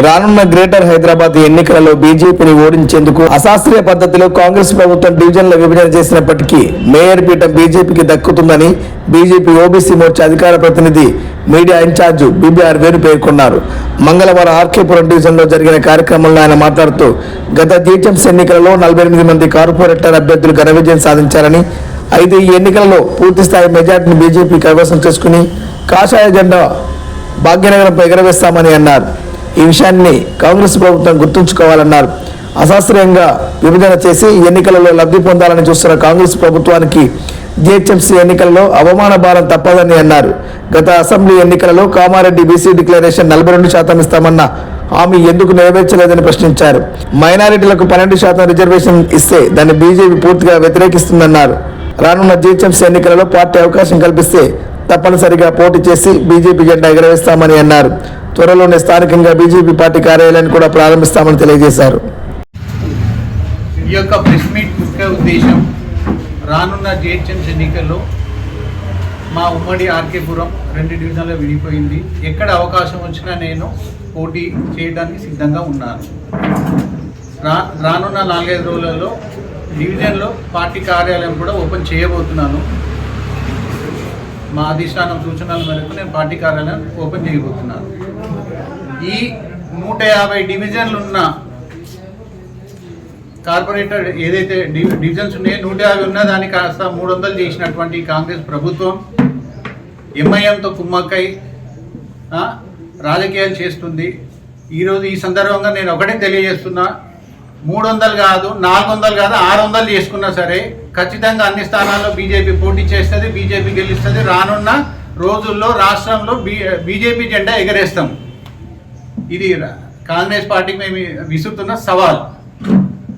రానున్న గ్రేటర్ హైదరాబాద్ ఎన్నికలలో బీజేపీని ఓడించేందుకు అశాస్త్రీయ పద్ధతిలో కాంగ్రెస్ ప్రభుత్వం డివిజన్ల విభజన చేసినప్పటికీ మేయర్ పీఠం బీజేపీకి దక్కుతుందని బీజేపీ ఓబీసీ మోర్చా అధికార ప్రతినిధి మీడియా ఇన్ఛార్జ్ బీబీఆర్ వేణు పేర్కొన్నారు. మంగళవారం ఆర్కేపురం డివిజన్లో జరిగిన కార్యక్రమంలో ఆయన మాట్లాడుతూ గత జీహెచ్ఎంసీ ఎన్నికలలో 48 మంది కార్పొరేటర్ అభ్యర్థులు ఘన విజయం సాధించారని, అయితే ఈ ఎన్నికలలో పూర్తిస్థాయి మెజార్టీని బీజేపీ కైవసం చేసుకుని కాషాయ జెండా భాగ్యనగరంపై ఎగరవేస్తామని అన్నారు. ఈ విషయాన్ని కాంగ్రెస్ ప్రభుత్వం గుర్తుంచుకోవాలన్నారు. అశాస్త్రీయంగా విభజన చేసి ఎన్నికలలో లబ్ధి పొందాలని చూస్తున్న కాంగ్రెస్ ప్రభుత్వానికి జీహెచ్ఎంసీ ఎన్నికలలో అవమాన భారం తప్పదని అన్నారు. గత అసెంబ్లీ ఎన్నికలలో కామారెడ్డి బీసీ డిక్లరేషన్ 42% ఇస్తామన్న హామీ ఎందుకు నెరవేర్చలేదని ప్రశ్నించారు. మైనారిటీలకు 12% రిజర్వేషన్ ఇస్తే దాన్ని బీజేపీ పూర్తిగా వ్యతిరేకిస్తుందన్నారు. రానున్న జీహెచ్ఎంసీ ఎన్నికలలో పార్టీ అవకాశం కల్పిస్తే తప్పనిసరిగా పోటీ చేసి బీజేపీ జెండా ఎగరవేస్తామని అన్నారు. త్వరలోనే స్థానికంగా బీజేపీ పార్టీ కార్యాలయాన్ని కూడా ప్రారంభిస్తామని తెలియజేశారు. ఈ యొక్క ప్రెస్ మీట్ ముఖ్య ఉద్దేశం రానున్న జీహెచ్ఎంసీ ఎన్నికల్లో మా ఉమ్మడి ఆర్కేపురం 2 డివిజన్లో విడిపోయింది. ఎక్కడ అవకాశం వచ్చినా నేను పోటీ చేయడానికి సిద్ధంగా ఉన్నాను. రానున్న 4-5 రోజులలో డివిజన్లో పార్టీ కార్యాలయం కూడా ఓపెన్ చేయబోతున్నాను. మా అధిష్టానం సూచనల మేరకు నేను పార్టీ కార్యాలయం ఓపెన్ చేయబోతున్నాను. ఈ 150 డివిజన్లు ఉన్న కార్పొరేటర్ ఏదైతే డివిజన్స్ ఉన్నాయో 150 ఉన్న దాన్ని కాస్త 300 చేసినటువంటి కాంగ్రెస్ ప్రభుత్వం ఎంఐఎంతో కుమ్మక్కై రాజకీయాలు చేస్తుంది. ఈరోజు ఈ సందర్భంగా నేను ఒకటే తెలియజేస్తున్నా, 300 కాదు, 400 కాదు, 600 చేసుకున్నా సరే ఖచ్చితంగా అన్ని స్థానాల్లో బీజేపీ పోటీ చేస్తుంది, బీజేపీ గెలుస్తుంది. రానున్న రోజుల్లో రాష్ట్రంలో బీజేపీ జెండా ఎగరేస్తాం. ఇది కాంగ్రెస్ పార్టీకి మేము విసురుతున్న సవాల్.